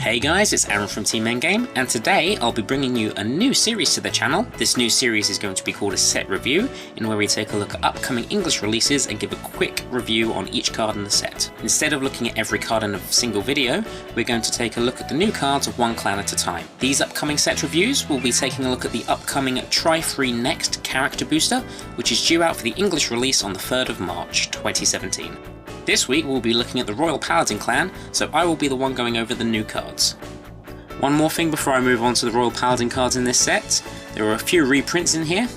Hey guys, it's Aaron from Team Endgame, and today I'll be bringing you a new series to the channel. This new series is going to be called a set review, in where we take a look at upcoming English releases and give a quick review on each card in the set. Instead of looking at every card in a single video, we're going to take a look at the new cards of one clan at a time. These upcoming set reviews will be taking a look at the upcoming Try Free Next character booster, which is due out for the English release on the 3rd of March 2017. This week we'll be looking at the Royal Paladin clan, so I will be the one going over the new cards. One more thing before I move on to the Royal Paladin cards in this set. There are a few reprints in here,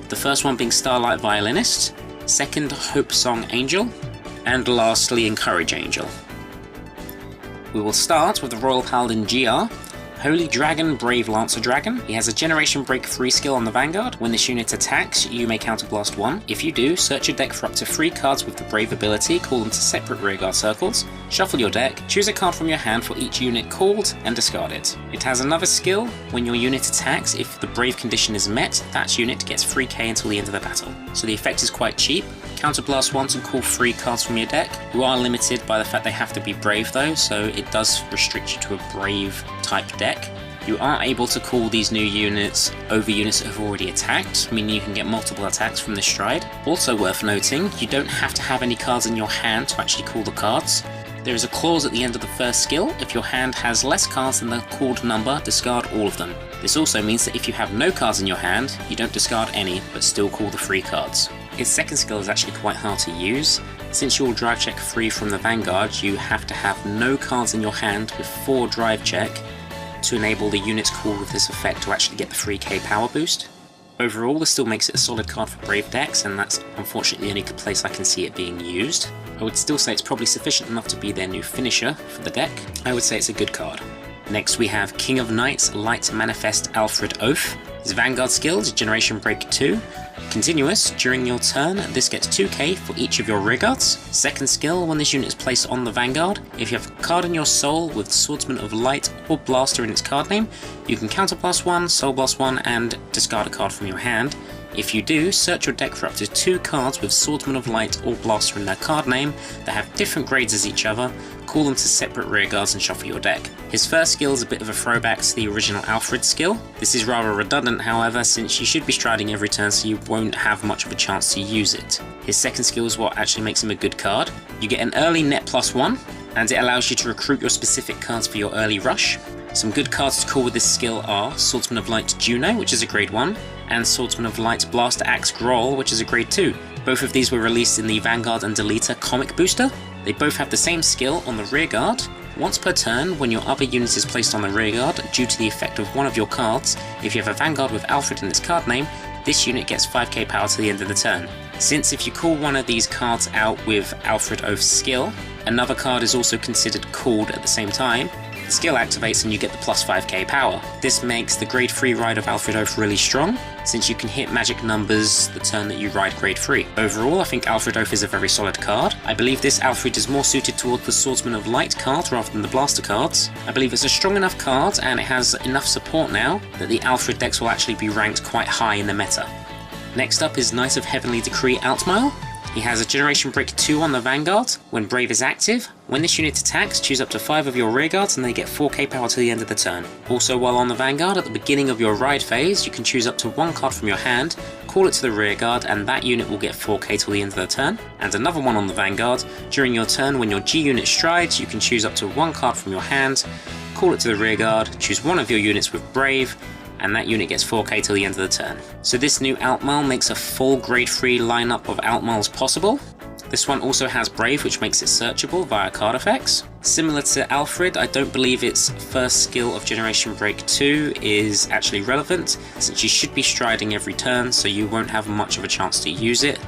the first one being Starlight Violinist, second Hope Song Angel, and lastly Encourage Angel. We will start with the Royal Paladin GR, Holy Dragon Brave Lancer Dragon. He has a Generation Break free skill on the Vanguard. When this unit attacks, you may counterblast 1. If you do, search your deck for up to 3 cards with the Brave ability, call them to separate rearguard circles, shuffle your deck, choose a card from your hand for each unit called, and discard it. It has another skill: when your unit attacks, if the Brave condition is met, that unit gets 3k until the end of the battle. So the effect is quite cheap. Counterblast once and call 3 cards from your deck. You are limited by the fact they have to be Brave though, so it does restrict you to a Brave type deck. You are able to call these new units over units that have already attacked, meaning you can get multiple attacks from this stride. Also worth noting, you don't have to have any cards in your hand to actually call the cards. There is a clause at the end of the first skill: if your hand has less cards than the called number, discard all of them. This also means that if you have no cards in your hand, you don't discard any, but still call the 3 cards. His second skill is actually quite hard to use. Since you'll drive check 3 from the Vanguard, you have to have no cards in your hand with 4 drive check to enable the units called with this effect to actually get the 3k power boost. Overall, this still makes it a solid card for Brave decks, and that's unfortunately the only place I can see it being used. I would still say it's probably sufficient enough to be their new finisher for the deck. I would say it's a good card. Next we have King of Knights Light Manifest Alfred Oath. His Vanguard skill is Generation Break 2. Continuous, during your turn, this gets 2k for each of your rearguards. Second skill, when this unit is placed on the Vanguard, if you have a card in your soul with Swordsman of Light or Blaster in its card name, you can counterblast 1, soul blast 1, and discard a card from your hand. If you do, search your deck for up to 2 cards with Swordsman of Light or Blaster in their card name that have different grades as each other, call them to separate rearguards and shuffle your deck. His first skill is a bit of a throwback to the original Alfred skill. This is rather redundant however, since you should be striding every turn so you won't have much of a chance to use it. His second skill is what actually makes him a good card. You get an early net +1, and it allows you to recruit your specific cards for your early rush. Some good cards to call with this skill are Sultan of Light Juno, which is a grade 1, and Swordsman of Light Blaster Axe Groll, which is a grade 2. Both of these were released in the Vanguard and Deleter comic booster. They both have the same skill on the rearguard. Once per turn, when your other unit is placed on the rearguard, due to the effect of one of your cards, if you have a Vanguard with Alfred in its card name, this unit gets 5k power to the end of the turn. Since if you call one of these cards out with Alfred Oath's skill, another card is also considered called at the same time, the skill activates and you get the plus 5k power. This makes the grade 3 ride of Alfred Oath really strong, since you can hit magic numbers the turn that you ride grade 3. Overall, I think Alfred Oath is a very solid card. I believe this Alfred is more suited towards the Swordsman of Light card rather than the Blaster cards. I believe it's a strong enough card and it has enough support now that the Alfred decks will actually be ranked quite high in the meta. Next up is Knight of Heavenly Decree Altmile. He has a Generation Break 2 on the Vanguard. When Brave is active, when this unit attacks, choose up to 5 of your rearguards and they get 4k power to the end of the turn. Also, while on the Vanguard, at the beginning of your ride phase, you can choose up to 1 card from your hand, call it to the rearguard, and that unit will get 4k till the end of the turn. And another one on the Vanguard, during your turn when your G unit strides, you can choose up to 1 card from your hand, call it to the rearguard, choose one of your units with Brave, and that unit gets 4k till the end of the turn. So this new Altmile makes a full grade 3 lineup of Altmiles possible. This one also has Brave, which makes it searchable via card effects. Similar to Alfred, I don't believe its first skill of Generation Break 2 is actually relevant, since you should be striding every turn, so you won't have much of a chance to use it.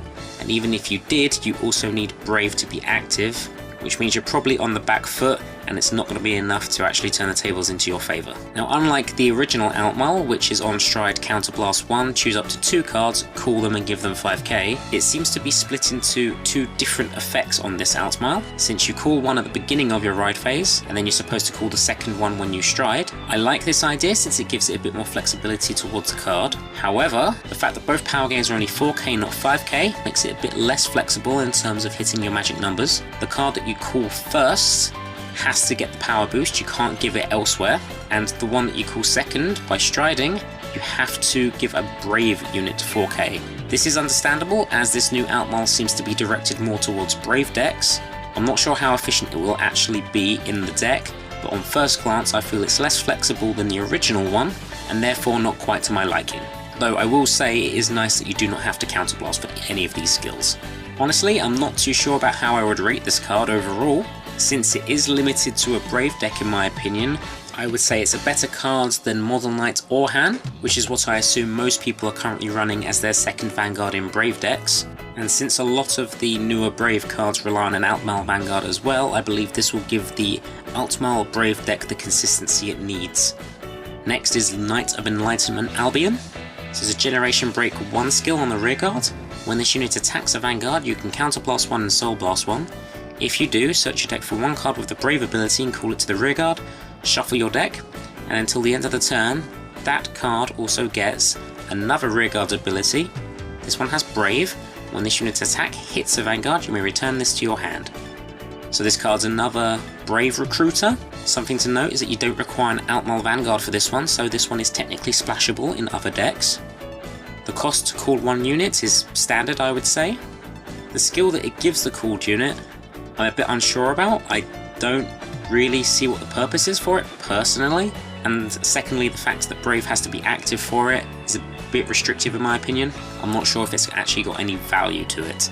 And even if you did, you also need Brave to be active, which means you're probably on the back foot and it's not going to be enough to actually turn the tables into your favour. Now, unlike the original Altmile, which is on stride counterblast 1, choose up to 2 cards, call them and give them 5k, it seems to be split into 2 different effects on this Altmile, since you call one at the beginning of your ride phase, and then you're supposed to call the second one when you stride. I like this idea since it gives it a bit more flexibility towards the card. However, the fact that both power gains are only 4k not 5k makes it a bit less flexible in terms of hitting your magic numbers. The card that you call first has to get the power boost, you can't give it elsewhere, and the one that you call second, by striding, you have to give a Brave unit to 4k. This is understandable, as this new Outmal seems to be directed more towards Brave decks. I'm not sure how efficient it will actually be in the deck, but on first glance I feel it's less flexible than the original one, and therefore not quite to my liking. Though I will say it is nice that you do not have to counterblast for any of these skills. Honestly, I'm not too sure about how I would rate this card overall. Since it is limited to a Brave deck in my opinion, I would say it's a better card than Modern Knight or Han, which is what I assume most people are currently running as their second Vanguard in Brave decks. And since a lot of the newer Brave cards rely on an Outmal Vanguard as well, I believe this will give the Outmal Brave deck the consistency it needs. Next is Knight of Enlightenment Albion. This is a Generation Break 1 skill on the rearguard. When this unit attacks a Vanguard, you can Counterblast 1 and Soul Blast 1. If you do, search your deck for one card with the Brave ability and call it to the rearguard, shuffle your deck, and until the end of the turn, that card also gets another rearguard ability. This one has Brave. When this unit's attack hits a Vanguard, you may return this to your hand. So this card's another Brave recruiter. Something to note is that you don't require an Outmal Vanguard for this one, so this one is technically splashable in other decks. The cost to call one unit is standard, I would say. The skill that it gives the called unit, I'm a bit unsure about. I don't really see what the purpose is for it, personally. And secondly, the fact that Brave has to be active for it is a bit restrictive in my opinion. I'm not sure if it's actually got any value to it.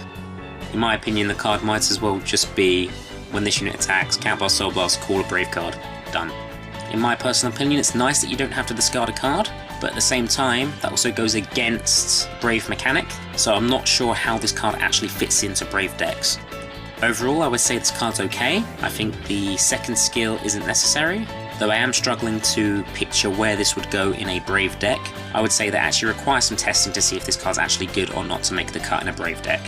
In my opinion, the card might as well just be, when this unit attacks, Counterblast, Soul Blast, call a Brave card. Done. In my personal opinion, it's nice that you don't have to discard a card, but at the same time, that also goes against Brave mechanic, so I'm not sure how this card actually fits into Brave decks. Overall, I would say this card's okay. I think the second skill isn't necessary, though I am struggling to picture where this would go in a Brave deck. I would say that actually requires some testing to see if this card's actually good or not to make the cut in a Brave deck.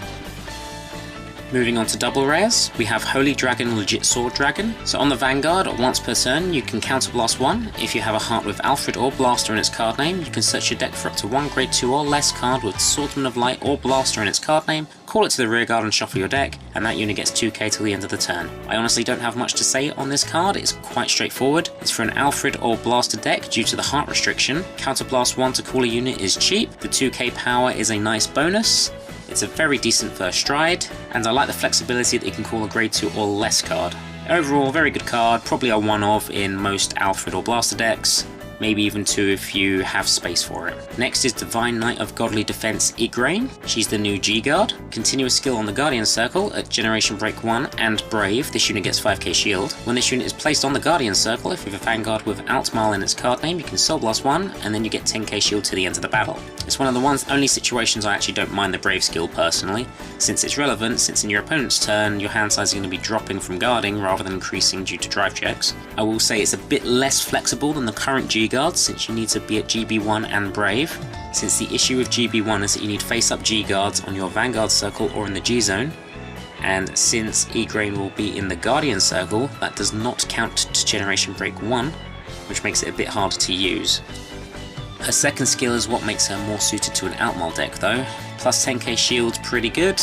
Moving on to double rares, we have Holy Dragon, Legit Sword Dragon. So on the Vanguard, once per turn, you can Counterblast 1. If you have a heart with Alfred or Blaster in its card name, you can search your deck for up to one Grade 2 or less card with Sultan of Light or Blaster in its card name, call it to the rearguard and shuffle your deck, and that unit gets 2k till the end of the turn. I honestly don't have much to say on this card, it's quite straightforward. It's for an Alfred or Blaster deck due to the heart restriction. Counterblast 1 to call a unit is cheap, the 2k power is a nice bonus. It's a very decent first stride, and I like the flexibility that you can call a Grade 2 or less card. Overall, very good card, probably a one-of in most Alfred or Blaster decks, maybe even 2 if you have space for it. Next is Divine Knight of Godly Defense Igraine. She's the new G-Guard. Continuous skill on the Guardian Circle at Generation Break 1 and Brave, this unit gets 5k shield. When this unit is placed on the Guardian Circle, if you have a Vanguard with Outmal in its card name, you can Soul Blast 1 and then you get 10k shield to the end of the battle. It's one of the only situations I actually don't mind the Brave skill personally, since it's relevant, since in your opponent's turn your hand size is going to be dropping from guarding rather than increasing due to drive checks. I will say it's a bit less flexible than the current G-Guards, since you need to be at GB1 and Brave, since the issue with GB1 is that you need face-up G-Guards on your Vanguard Circle or in the G-Zone, and since Igraine will be in the Guardian Circle, that does not count to Generation Break 1, which makes it a bit harder to use. Her second skill is what makes her more suited to an Outmal deck though. Plus 10k shield's pretty good.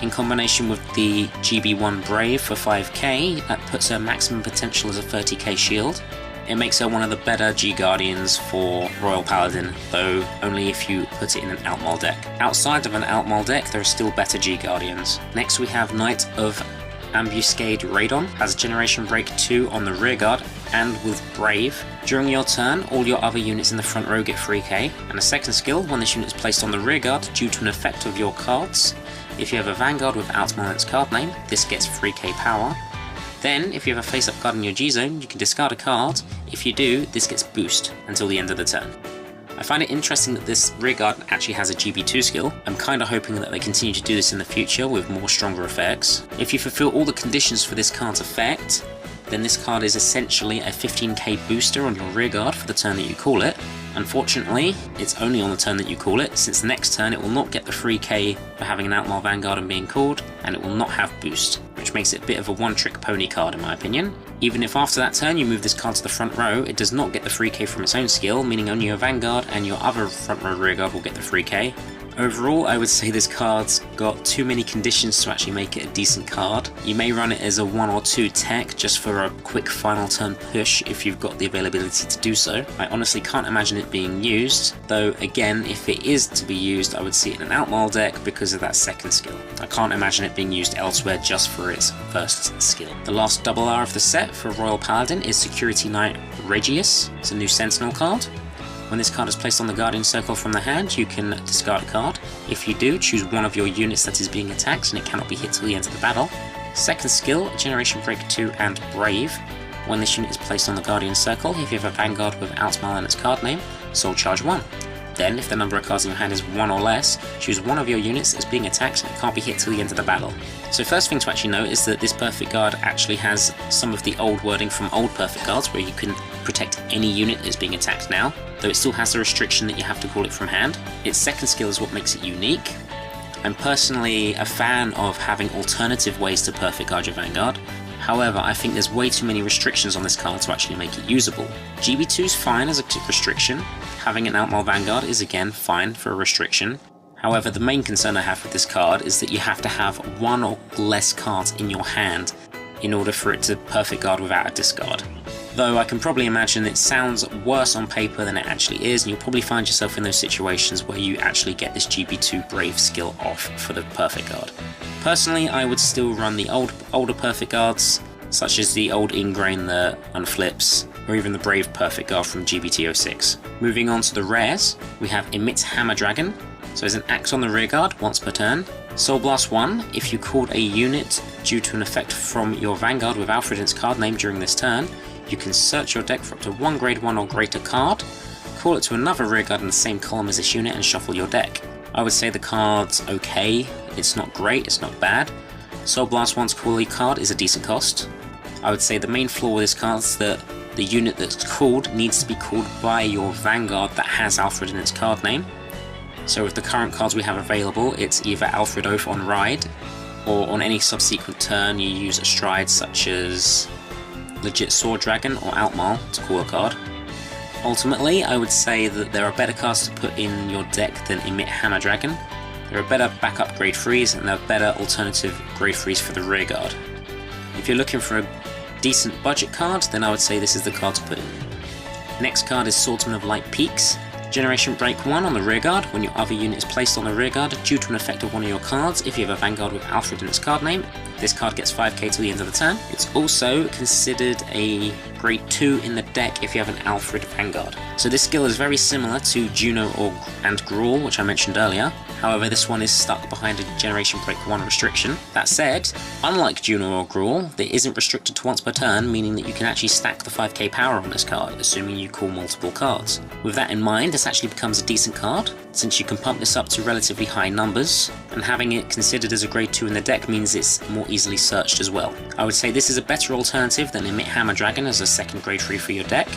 In combination with the GB1 Brave for 5k, that puts her maximum potential as a 30k shield. It makes her one of the better G-Guardians for Royal Paladin, though only if you put it in an Outmal deck. Outside of an Outmal deck, there are still better G-Guardians. Next we have Knight of Ambuscade Raid. Has Generation Break 2 on the rearguard and with Brave. During your turn, all your other units in the front row get 3k, and a second skill, when this unit is placed on the rearguard due to an effect of your cards. If you have a Vanguard with Outmal in its card name, this gets 3k power. Then, if you have a face-up card in your G-Zone, you can discard a card. If you do, this gets boost until the end of the turn. I find it interesting that this rearguard actually has a GB2 skill. I'm kinda hoping that they continue to do this in the future with more stronger effects. If you fulfill all the conditions for this card's effect, then this card is essentially a 15k booster on your rearguard for the turn that you call it. Unfortunately, it's only on the turn that you call it, since the next turn it will not get the 3k for having an Outmal Vanguard and being called, and it will not have boost, which makes it a bit of a one-trick pony card in my opinion. Even if after that turn you move this card to the front row, it does not get the 3k from its own skill, meaning only your Vanguard and your other front row rearguard will get the 3k. Overall, I would say this card's got too many conditions to actually make it a decent card. You may run it as a 1 or 2 tech just for a quick final turn push if you've got the availability to do so. I honestly can't imagine it being used, though again, if it is to be used, I would see it in an Outmal deck because of that second skill. I can't imagine it being used elsewhere just for its first skill. The last double R of the set for Royal Paladin is Security Knight Regius. It's a new Sentinel card. When this card is placed on the Guardian Circle from the hand, you can discard a card. If you do, choose one of your units that is being attacked and it cannot be hit till the end of the battle. Second skill, Generation Break 2 and Brave. When this unit is placed on the Guardian Circle, if you have a Vanguard with Outmal in its card name, Soul Charge 1. Then, if the number of cards in your hand is 1 or less, choose one of your units that is being attacked and it can't be hit till the end of the battle. So first thing to actually note is that this Perfect Guard actually has some of the old wording from old Perfect Guards where you can protect any unit that is being attacked now, though it still has the restriction that you have to call it from hand. Its second skill is what makes it unique. I'm personally a fan of having alternative ways to Perfect Guard your Vanguard. However, I think there's way too many restrictions on this card to actually make it usable. GB2 is fine as a restriction. Having an Outmal Vanguard is again fine for a restriction. However, the main concern I have with this card is that you have to have 1 or less cards in your hand in order for it to Perfect Guard without a discard. Though I can probably imagine it sounds worse on paper than it actually is, and you'll probably find yourself in those situations where you actually get this GB2 Brave skill off for the Perfect Guard. Personally, I would still run the older Perfect Guards, such as the old Ingrain that unflips, or even the Brave Perfect Guard from GBT06. Moving on to the rares, we have Emits Hammer Dragon. So there's an axe on the rear guard once per turn. Soul Blast 1, if you called a unit due to an effect from your Vanguard with Alfred in its card name during this turn, you can search your deck for up to 1 grade 1 or greater card, call it to another rear guard in the same column as this unit and shuffle your deck. I would say the card's okay, it's not great, it's not bad. Soul Blast 1's quality card is a decent cost. I would say the main flaw with this card is that the unit that's called needs to be called by your Vanguard that has Alfred in its card name. So with the current cards we have available, it's either Alfred Oath on Ride, or on any subsequent turn you use a stride such as Legit Sword Dragon or Outmal to call a card. Ultimately, I would say that there are better cards to put in your deck than Emit Hammer Dragon. There are better backup grade 3s and there are better alternative grade 3s for the rear guard. If you're looking for a decent budget card, then I would say this is the card to put in. Next card is Sultan of Light Peaks. Generation Break 1 on the rear guard. When your other unit is placed on the rear guard due to an effect of one of your cards, if you have a Vanguard with Alfred in its card name, this card gets 5k till the end of the turn. It's also considered a grade 2 in the deck if you have an Alfred Vanguard. So this skill is very similar to Juno and Gruul, which I mentioned earlier. However, this one is stuck behind a Generation Break 1 restriction. That said, unlike Juno or Gruul, it isn't restricted to once per turn, meaning that you can actually stack the 5k power on this card, assuming you call multiple cards. With that in mind, this actually becomes a decent card, since you can pump this up to relatively high numbers, and having it considered as a grade 2 in the deck means it's more easily searched as well. I would say this is a better alternative than Emit Hammer Dragon as a second grade 3 for your deck,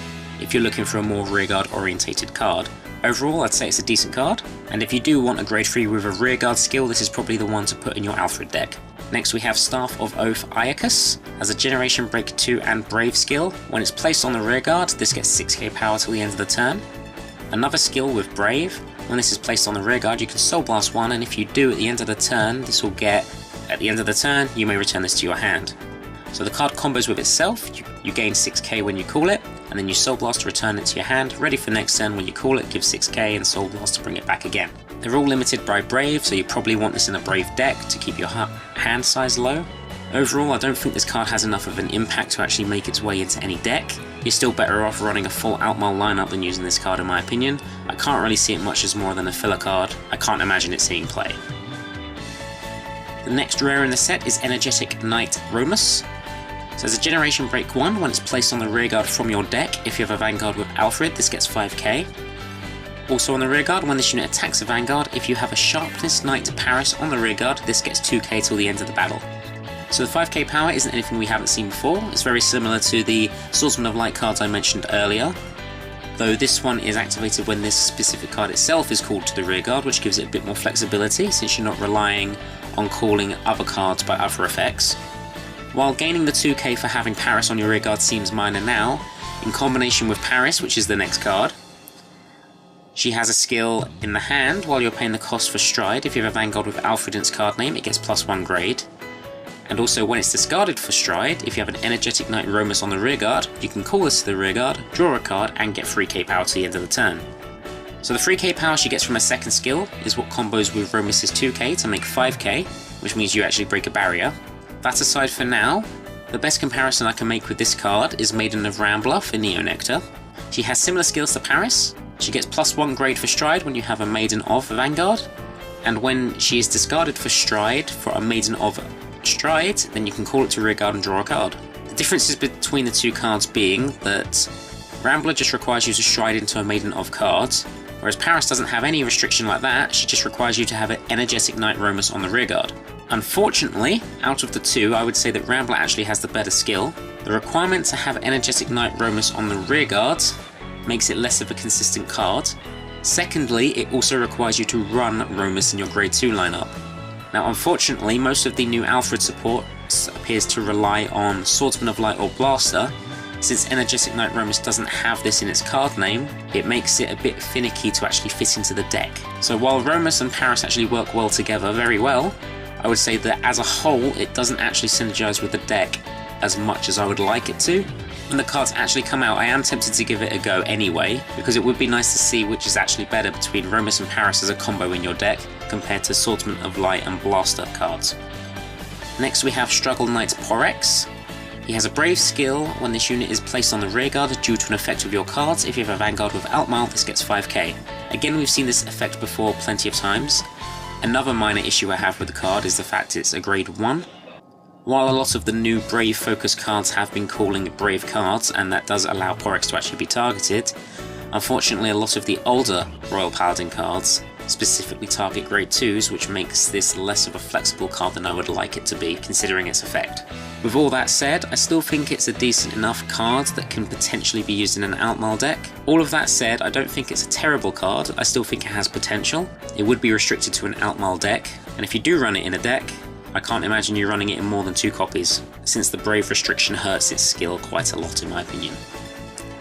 if you're looking for a more rearguard orientated card. Overall, I'd say it's a decent card, and if you do want a grade 3 with a rearguard skill, this is probably the one to put in your Alfred deck. Next we have Staff of Oath Iacus. As a Generation Break 2 and Brave skill, when it's placed on the rearguard, this gets 6k power till the end of the turn. Another skill with Brave, when this is placed on the rearguard, you can Soul Blast 1, and if you do at the end of the turn, this will get, at the end of the turn, you may return this to your hand. So the card combos with itself, you gain 6k when you call it, and then you Soul Blast to return it to your hand, ready for next turn when you call it, give 6k and Soul Blast to bring it back again. They're all limited by Brave, so you probably want this in a Brave deck to keep your hand size low. Overall, I don't think this card has enough of an impact to actually make its way into any deck. You're still better off running a full Outmal lineup than using this card in my opinion. I can't really see it much as more than a filler card. I can't imagine it seeing play. The next rare in the set is Energetic Knight Romus. So as a Generation Break 1, when it's placed on the rearguard from your deck, if you have a Vanguard with Alfred, this gets 5k. Also on the rearguard, when this unit attacks a Vanguard, if you have a Sharpness Knight Paris on the rearguard, this gets 2k till the end of the battle. So the 5k power isn't anything we haven't seen before. It's very similar to the Sultan of Light cards I mentioned earlier, though this one is activated when this specific card itself is called to the rearguard, which gives it a bit more flexibility since you're not relying on calling other cards by other effects. While gaining the 2k for having Paris on your rearguard seems minor now, in combination with Paris, which is the next card, She has a skill in the hand while you're paying the cost for Stride. If you have a Vanguard with Alfred in its card name, it gets +1 grade. And also when it's discarded for Stride, if you have an Energetic Knight Romus on the rearguard, you can call this to the rearguard, draw a card, and get 3k power to the end of the turn. So the 3k power she gets from her second skill is what combos with Romus's 2k to make 5k, which means you actually break a barrier. That aside for now, the best comparison I can make with this card is Maiden of Rambler for Neo Nectar. She has similar skills to Paris. She gets +1 grade for Stride when you have a Maiden of Vanguard, and when she is discarded for Stride for a Maiden of Stride, then you can call it to rearguard and draw a card. The differences between the two cards being that Rambler just requires you to Stride into a Maiden of cards, whereas Paris doesn't have any restriction like that. She just requires you to have an Energetic Knight Romus on the rearguard. Unfortunately, out of the two, I would say that Rambler actually has the better skill. The requirement to have Energetic Knight Romus on the rearguard makes it less of a consistent card. Secondly, it also requires you to run Romus in your grade 2 lineup. Now unfortunately, most of the new Alfred support appears to rely on Swordsman of Light or Blaster. Since Energetic Knight Romus doesn't have this in its card name, it makes it a bit finicky to actually fit into the deck. So while Romus and Paris actually work well together, very well, I would say that as a whole, it doesn't actually synergize with the deck as much as I would like it to. When the cards actually come out, I am tempted to give it a go anyway, because it would be nice to see which is actually better between Romus and Paris as a combo in your deck, compared to Swordsman of Light and Blaster cards. Next we have Struggle Knight Porex. He has a Brave skill. When this unit is placed on the rearguard due to an effect of your cards, if you have a Vanguard with Outmail, this gets 5k. Again, we've seen this effect before plenty of times. Another minor issue I have with the card is the fact it's a grade 1. While a lot of the new Brave focus cards have been calling it Brave cards, and that does allow Porex to actually be targeted, unfortunately a lot of the older Royal Paladin cards specifically target grade 2s, which makes this less of a flexible card than I would like it to be, considering its effect. With all that said, I still think it's a decent enough card that can potentially be used in an Outmail deck. All of that said, I don't think it's a terrible card. I still think it has potential. It would be restricted to an Outmail deck, and if you do run it in a deck, I can't imagine you running it in more than 2 copies, since the Brave restriction hurts its skill quite a lot in my opinion.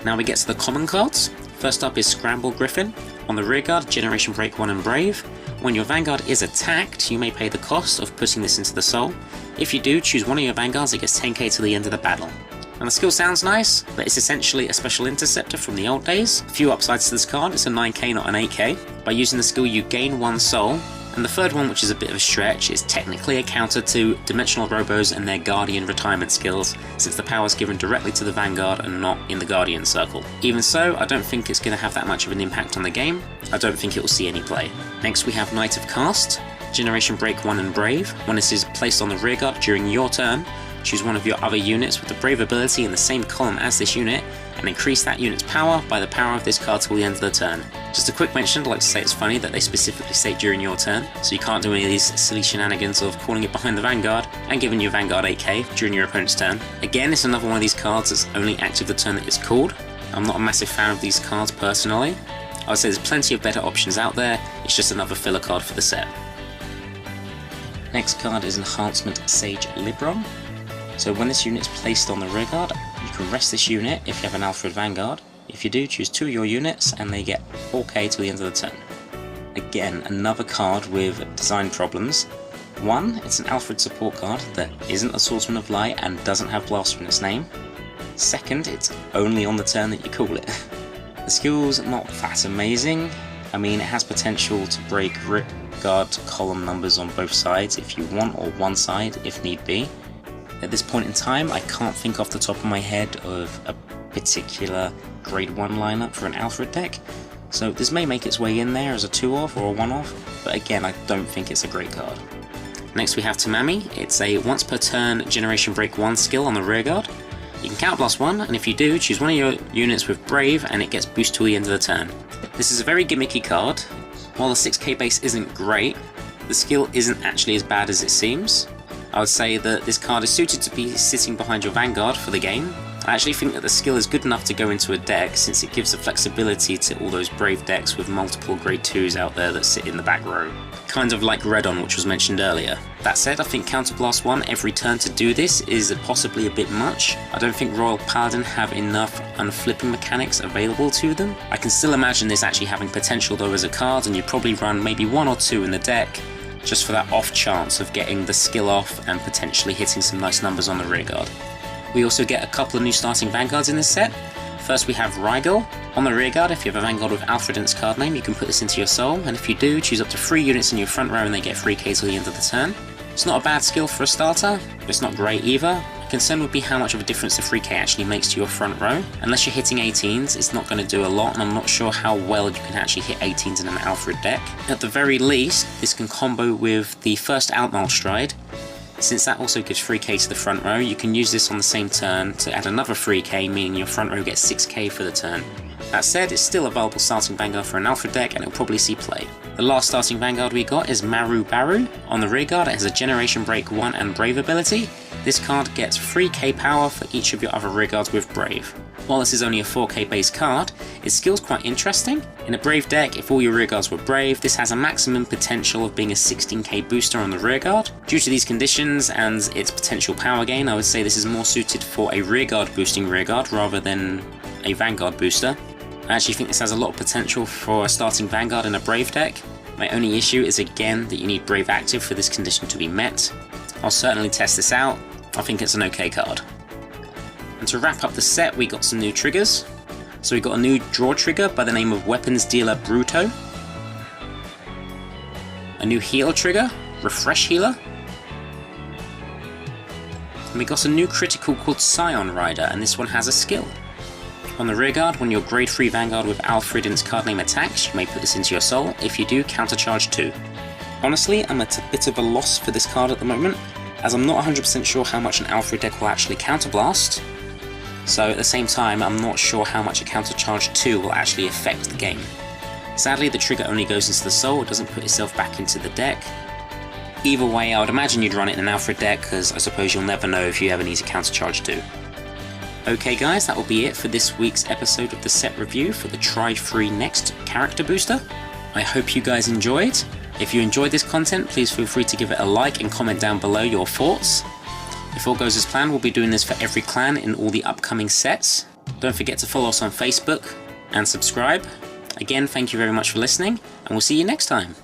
Now we get to the common cards. First up is Scramble Griffin. On the rearguard, Generation Break 1 and Brave. When your Vanguard is attacked, you may pay the cost of putting this into the soul. If you do, choose one of your Vanguards, it gets 10k to the end of the battle. And the skill sounds nice, but it's essentially a special interceptor from the old days. A few upsides to this card, it's a 9k not an 8k. By using the skill you gain 1 soul. And the third one, which is a bit of a stretch, is technically a counter to Dimensional Robos and their Guardian retirement skills, since the power is given directly to the Vanguard and not in the Guardian circle. Even so, I don't think it's going to have that much of an impact on the game. I don't think it will see any play. Next we have Knight of Cast, Generation Break 1 and Brave. When this is placed on the rearguard during your turn, choose one of your other units with the Brave ability in the same column as this unit, and increase that unit's power by the power of this card till the end of the turn. Just a quick mention, I'd like to say it's funny that they specifically say during your turn, so you can't do any of these silly shenanigans of calling it behind the Vanguard and giving your Vanguard 8k during your opponent's turn. Again, it's another one of these cards that's only active the turn that it's called. I'm not a massive fan of these cards personally. I would say there's plenty of better options out there, it's just another filler card for the set. Next card is Enhancement Sage Libron. So when this unit is placed on the rearguard, you can rest this unit if you have an Alfred Vanguard. If you do, choose 2 of your units and they get 4k to the end of the turn. Again, another card with design problems. One, it's an Alfred support card that isn't a Swordsman of Light and doesn't have Blaster in its name. Second, it's only on the turn that you call it. The skill's not that amazing. I mean, it has potential to break rearguard column numbers on both sides if you want, or one side if need be. At this point in time, I can't think off the top of my head of a particular grade 1 lineup for an Alfred deck, so this may make its way in there as a 2-off or a 1-off, but again, I don't think it's a great card. Next we have Tamami. It's a once per turn Generation Break 1 skill on the rearguard. You can counterblast 1, and if you do, choose one of your units with Brave and it gets boost till the end of the turn. This is a very gimmicky card. While the 6k base isn't great, the skill isn't actually as bad as it seems. I would say that this card is suited to be sitting behind your Vanguard for the game. I actually think that the skill is good enough to go into a deck since it gives the flexibility to all those brave decks with multiple grade 2s out there that sit in the back row. Kind of like Redon, which was mentioned earlier. That said, I think Counterblast 1 every turn to do this is possibly a bit much. I don't think Royal Paladin have enough unflipping mechanics available to them. I can still imagine this actually having potential though as a card, and you'd probably run maybe 1 or 2 in the deck just for that off chance of getting the skill off and potentially hitting some nice numbers on the rearguard. We also get a couple of new starting Vanguards in this set. First we have Rigel. On the rearguard, if you have a Vanguard with Alfred in its card name, you can put this into your soul, and if you do, choose up to 3 units in your front row and they get 3k till the end of the turn. It's not a bad skill for a starter, but it's not great either. The concern would be how much of a difference the 3k actually makes to your front row. Unless you're hitting 18s, it's not going to do a lot, and I'm not sure how well you can actually hit 18s in an Alfred deck. At the very least, this can combo with the first Outmarch Stride. Since that also gives 3k to the front row, you can use this on the same turn to add another 3k, meaning your front row gets 6k for the turn. That said, it's still a viable starting Vanguard for an Alfred deck, and it'll probably see play. The last starting Vanguard we got is Maru Baru. On the rearguard, it has a Generation Break 1 and Brave ability. This card gets 3k power for each of your other rearguards with Brave. While this is only a 4k base card, its skill's quite interesting. In a Brave deck, if all your rearguards were Brave, this has a maximum potential of being a 16k booster on the rearguard. Due to these conditions and its potential power gain, I would say this is more suited for a rearguard boosting rearguard rather than a Vanguard booster. I actually think this has a lot of potential for a starting Vanguard in a Brave deck. My only issue is again that you need Brave active for this condition to be met. I'll certainly test this out. I think it's an okay card. And to wrap up the set, we got some new triggers. So we got a new draw trigger by the name of Weapons Dealer Bruto. A new heal trigger, Refresh Healer. And we got a new critical called Scion Rider, and this one has a skill. On the rearguard, when your grade 3 Vanguard with Alfred in its card name attacks, you may put this into your soul. If you do, countercharge 2. Honestly, I'm at a bit of a loss for this card at the moment, as I'm not 100% sure how much an Alfred deck will actually counterblast. So at the same time, I'm not sure how much a countercharge 2 will actually affect the game. Sadly, the trigger only goes into the soul, it doesn't put itself back into the deck. Either way, I would imagine you'd run it in an Alfred deck, because I suppose you'll never know if you ever need to countercharge 2. Okay guys, that will be it for this week's episode of the set review for the Try Free Next character booster. I hope you guys enjoyed. If you enjoyed this content, please feel free to give it a like and comment down below your thoughts. If all goes as planned, we'll be doing this for every clan in all the upcoming sets. Don't forget to follow us on Facebook and subscribe. Again, thank you very much for listening, and we'll see you next time.